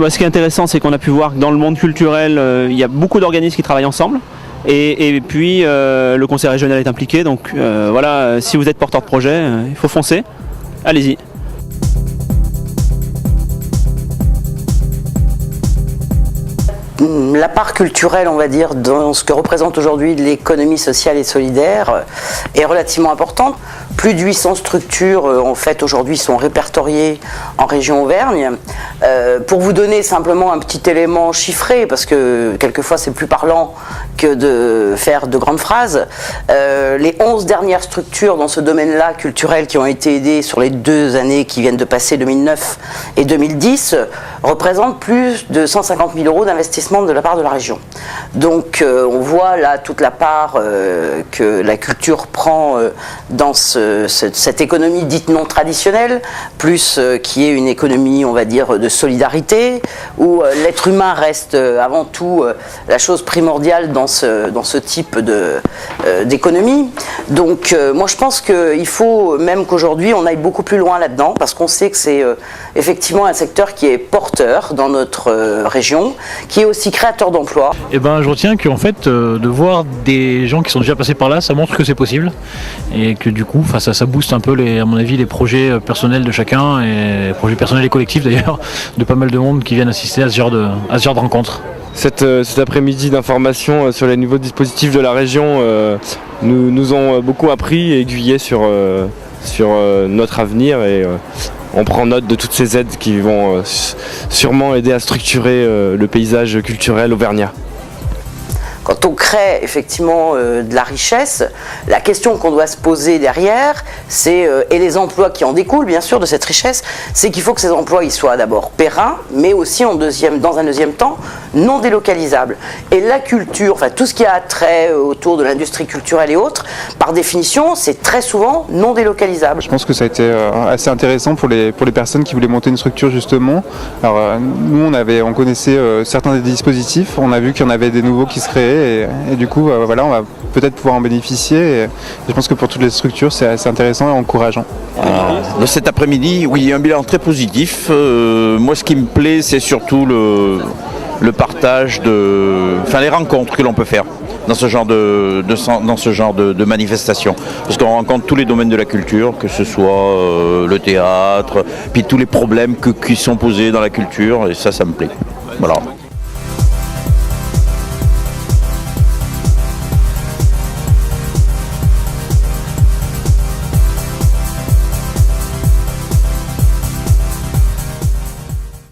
Ce qui est intéressant, c'est qu'on a pu voir que dans le monde culturel, il y a beaucoup d'organismes qui travaillent ensemble. Et puis le conseil régional est impliqué. Donc voilà, si vous êtes porteur de projet, il faut foncer. Allez-y. La part culturelle, on va dire, dans ce que représente aujourd'hui l'économie sociale et solidaire est relativement importante. Plus de 800 structures, en fait, aujourd'hui sont répertoriées en région Auvergne. Pour vous donner simplement un petit élément chiffré, parce que quelquefois c'est plus parlant que de faire de grandes phrases, les 11 dernières structures dans ce domaine-là culturel qui ont été aidées sur les 2 années qui viennent de passer, 2009 et 2010, représentent plus de 150 000 € d'investissement de la part de la région. Donc on voit là toute la part que la culture prend dans cette économie dite non traditionnelle, plus qui est une économie, on va dire, de solidarité, où l'être humain reste avant tout la chose primordiale dans ce type d'économie. Donc moi je pense qu'il faut même qu'aujourd'hui on aille beaucoup plus loin là-dedans, parce qu'on sait que c'est effectivement un secteur qui est porteur dans notre région, qui est aussi créateur d'emplois. Et ben, je retiens qu'en fait, de voir des gens qui sont déjà passés par là, ça montre que c'est possible, et que du coup, ça booste un peu, à mon avis, les projets personnels de chacun, et projets personnels et collectifs d'ailleurs, de pas mal de monde qui viennent assister à ce genre de rencontres. Cet après-midi d'information sur les nouveaux dispositifs de la région nous ont beaucoup appris et aiguillé sur notre avenir, et on prend note de toutes ces aides qui vont sûrement aider à structurer le paysage culturel auvergnat. Quand on crée effectivement de la richesse, la question qu'on doit se poser derrière, c'est, et les emplois qui en découlent bien sûr de cette richesse, c'est qu'il faut que ces emplois ils soient d'abord pérennes, mais aussi dans un deuxième temps, non délocalisables. Et la culture, enfin tout ce qui a trait autour de l'industrie culturelle et autres, par définition, c'est très souvent non délocalisable. Je pense que ça a été assez intéressant pour les personnes qui voulaient monter une structure justement. Alors nous on connaissait certains des dispositifs, on a vu qu'il y en avait des nouveaux qui se créaient, et du coup voilà, on va peut-être pouvoir en bénéficier, et je pense que pour toutes les structures c'est assez intéressant et encourageant. De cet après-midi, oui, un bilan très positif. Moi ce qui me plaît, c'est surtout le partage les rencontres que l'on peut faire dans ce genre de manifestation, parce qu'on rencontre tous les domaines de la culture, que ce soit le théâtre, puis tous les problèmes qui sont posés dans la culture, et ça me plaît. Voilà.